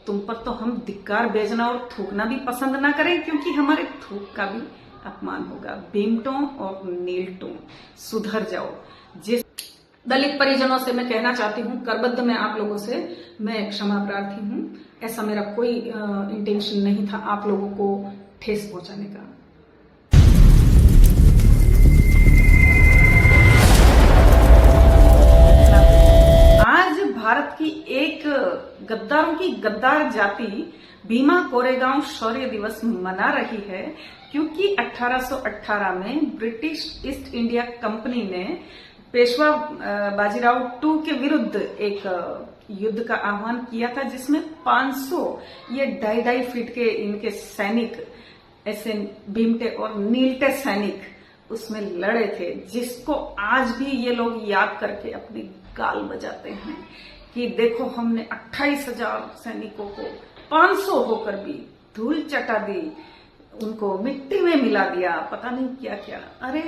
तुम पर तो हम धिक्कार भेजना और थूकना भी पसंद ना करें, क्योंकि हमारे थूक का भी अपमान होगा। भीमटों और नीलटों, सुधर जाओ। जिस दलित परिजनों से मैं कहना चाहती हूँ, करबद्ध में आप लोगों से मैं क्षमा प्रार्थी हूँ। ऐसा मेरा कोई इंटेंशन नहीं था आप लोगों को ठेस पहुंचाने का। आज भारत की एक गद्दारों की गद्दार जाति भीमा कोरेगांव शौर्य दिवस मना रही है, क्योंकि 1818 में ब्रिटिश ईस्ट इंडिया कंपनी ने पेशवा बाजीराव II के विरुद्ध एक युद्ध का आह्वान किया था, जिसमें 500 ये 2.5 फीट के इनके सैनिक, ऐसे भीमटे और नीलटे सैनिक उसमें लड़े थे, जिसको आज भी ये लोग याद करके अपनी गाल बजाते हैं कि देखो हमने 28,000 सैनिकों को 500 होकर भी धूल चटा दी, उनको मिट्टी में मिला दिया, पता नहीं क्या क्या। अरे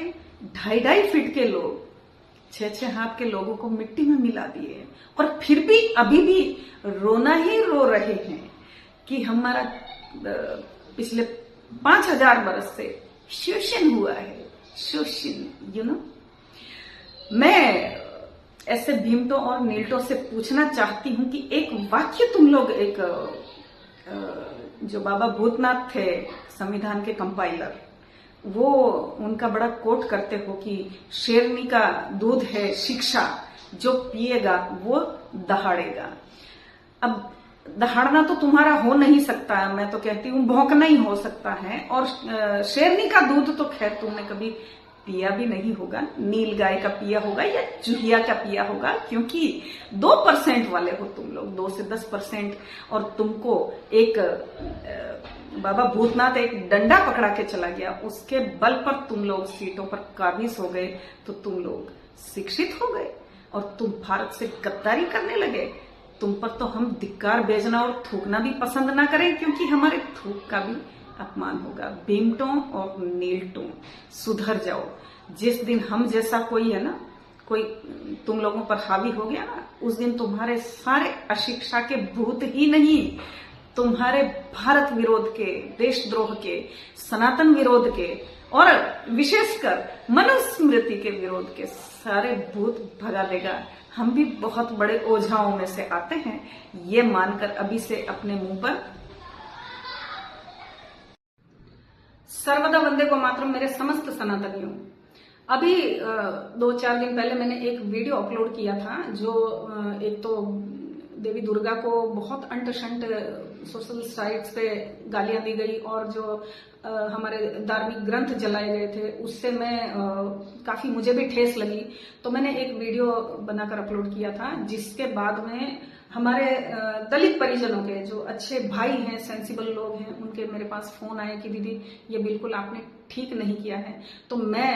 2.5 फीट के लोग 6-6 हाथ के लोगों को मिट्टी में मिला दिए, और फिर भी अभी भी रोना ही रो रहे हैं कि हमारा पिछले 5,000 बरस से शोषण हुआ है, शोषण। यू नो, मैं ऐसे भीमटों और नीलटों से पूछना चाहती हूं कि एक वाक्य तुम लोग, एक जो बाबा भूतनाथ थे संविधान के कंपाइलर, वो उनका बड़ा कोट करते हो कि शेरनी का दूध है शिक्षा, जो पिएगा वो दहाड़ेगा। अब दहाड़ना तो तुम्हारा हो नहीं सकता, मैं तो कहती हूँ भौंकना ही हो सकता है। और शेरनी का दूध तो खैर तुमने कभी पिया भी नहीं होगा, नील गाय का पिया होगा या चूहिया का पिया होगा, क्योंकि 2% वाले हो तुम लोग, 2 से 10%। और तुमको एक बाबा भूतनाथ एक डंडा पकड़ा के चला गया, उसके बल पर तुम लोग सीटों पर काबिज हो गए, तो तुम लोग शिक्षित हो गए और तुम भारत से गद्दारी करने लगे। तुम पर तो हम धिक्कार भेजना और थूकना भी पसंद ना करें, क्योंकि हमारे थूक का भी अपमान होगा। भीमटों और नीलटों, सुधर जाओ। जिस दिन हम जैसा कोई है ना, कोई तुम लोगों पर हावी हो गया ना, उस दिन तुम्हारे सारे अशिक्षा के भूत ही नहीं, तुम्हारे भारत विरोध के, देशद्रोह के, सनातन विरोध के और विशेषकर मनुस्मृति के विरोध के सारे भूत भगा देगा। हम भी बहुत बड़े ओझाओं में से आते हैं, ये मानकर अभी से अपने मुंह पर सर्वदा वंदे को मात्र मेरे समस्त सनातनियों। अभी 2-4 दिन पहले मैंने एक वीडियो अपलोड किया था, जो एक तो देवी दुर्गा को बहुत अंट शंट सोशल साइट्स पे गालियां दी गई, और जो हमारे धार्मिक ग्रंथ जलाए गए थे, उससे मैं काफी मुझे भी ठेस लगी। तो मैंने एक वीडियो बनाकर अपलोड किया था, जिसके बाद में हमारे दलित परिजनों के जो अच्छे भाई हैं, सेंसिबल लोग हैं, उनके मेरे पास फोन आए कि दीदी ये बिल्कुल आपने ठीक नहीं किया है। तो मैं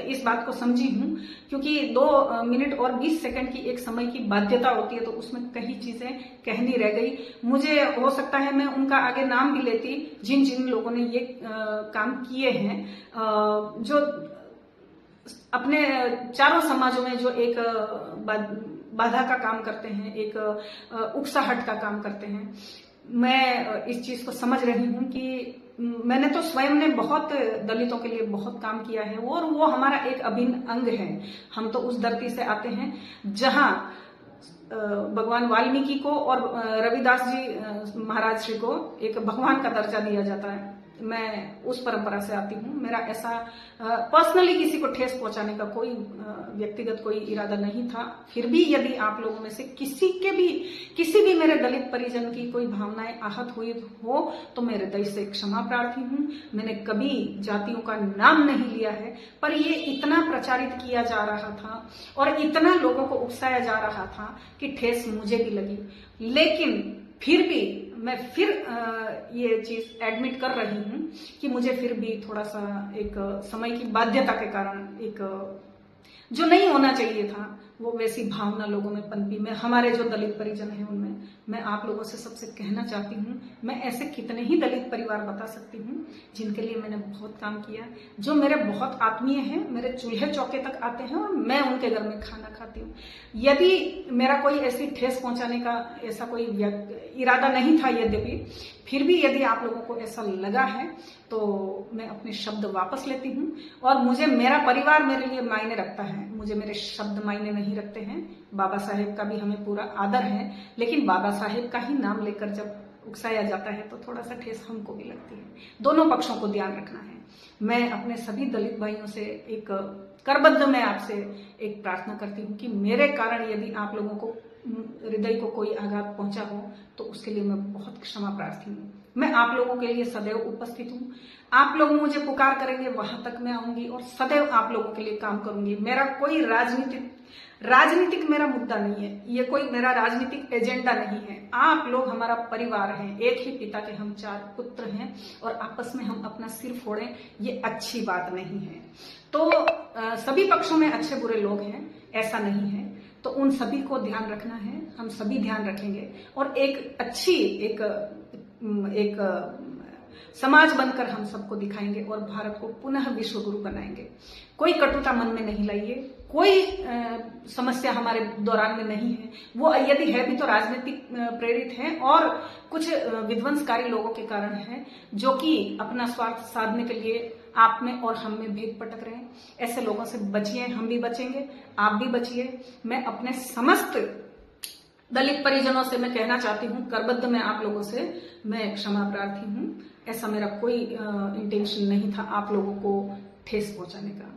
इस बात को समझी हूँ, क्योंकि 2 मिनट और 20 सेकंड की एक समय की बाध्यता होती है, तो उसमें कई चीजें कहनी रह गई। मुझे हो सकता है मैं उनका आगे नाम भी लेती, जिन जिन लोगों ने ये काम किए हैं, जो अपने चारों समाजों में जो एक बाधा का काम करते हैं, एक उकसाहट का काम करते हैं। मैं इस चीज को समझ रही हूँ कि मैंने तो स्वयं ने बहुत दलितों के लिए बहुत काम किया है, और वो हमारा एक अभिन्न अंग है। हम तो उस धरती से आते हैं जहां भगवान वाल्मीकि को और रविदास जी महाराज श्री को एक भगवान का दर्जा दिया जाता है। मैं उस परंपरा से आती हूँ। मेरा ऐसा पर्सनली किसी को ठेस पहुंचाने का कोई व्यक्तिगत कोई इरादा नहीं था। फिर भी यदि आप लोगों में से किसी भी मेरे दलित परिजन की कोई भावनाएं आहत हुई हो, तो मैं हृदय से क्षमा प्रार्थी हूँ। मैंने कभी जातियों का नाम नहीं लिया है, पर ये इतना प्रचारित किया जा रहा था और इतना लोगों को उकसाया जा रहा था कि ठेस मुझे भी लगी। लेकिन फिर भी मैं ये चीज एडमिट कर रही हूँ कि मुझे फिर भी थोड़ा सा एक समय की बाध्यता के कारण एक जो नहीं होना चाहिए था वो वैसी भावना लोगों में पनपी। मैं हमारे जो दलित परिजन हैं उनमें मैं आप लोगों से सबसे कहना चाहती हूँ, मैं ऐसे कितने ही दलित परिवार बता सकती हूँ जिनके लिए मैंने बहुत काम किया, जो मेरे बहुत आत्मीय हैं, मेरे चूल्हे चौके तक आते हैं और मैं उनके घर में खाना खाती हूँ। यदि मेरा कोई ऐसी ठेस पहुंचाने का ऐसा कोई इरादा नहीं था, यद्यपि फिर भी यदि आप लोगों को ऐसा लगा है तो मैं अपने शब्द वापस लेती हूँ। और मुझे मेरा परिवार मेरे लिए मायने रखता है, मुझे मेरे शब्द मायने नहीं रखते हैं। बाबा साहेब का भी हमें पूरा आदर है, लेकिन बाबा साहेब का ही नाम लेकर जब उकसाया जाता है तो थोड़ा सा ठेस हमको भी लगती है। दोनों पक्षों को ध्यान रखना है। मैं अपने सभी दलित भाइयों से एक करबद्ध में आपसे एक प्रार्थना करती हूँ कि मेरे कारण यदि आप लोगों को हृदय को कोई आघात पहुंचा हो तो उसके लिए मैं बहुत क्षमा प्रार्थी हूँ। मैं आप लोगों के लिए सदैव उपस्थित हूँ। आप लोग मुझे पुकार करेंगे वहां तक मैं आऊंगी और सदैव आप लोगों के लिए काम करूंगी। मेरा कोई राजनीतिक मेरा मुद्दा नहीं है, ये कोई मेरा राजनीतिक एजेंडा नहीं है। आप लोग हमारा परिवार हैं, एक ही पिता के हम 4 पुत्र हैं और आपस में हम अपना सिर फोड़ें ये अच्छी बात नहीं है। तो सभी पक्षों में अच्छे बुरे लोग हैं, ऐसा नहीं है। तो उन सभी को ध्यान रखना है, हम सभी ध्यान रखेंगे और एक अच्छी एक समाज बनकर हम सबको दिखाएंगे और भारत को पुनः विश्व गुरु बनाएंगे। कोई कटुता मन में नहीं लाइए, कोई समस्या हमारे दौरान में नहीं है। वो यदि है भी तो राजनीतिक प्रेरित है और कुछ विध्वंसकारी लोगों के कारण है जो कि अपना स्वार्थ साधने के लिए आप में और हम में भेद पटक रहे हैं। ऐसे लोगों से बचिए, हम भी बचेंगे, आप भी बचिए। मैं अपने समस्त दलित परिजनों से मैं कहना चाहती हूँ, करबद्ध में आप लोगों से मैं क्षमा प्रार्थी हूँ। ऐसा मेरा कोई इंटेंशन नहीं था आप लोगों को ठेस पहुंचाने का।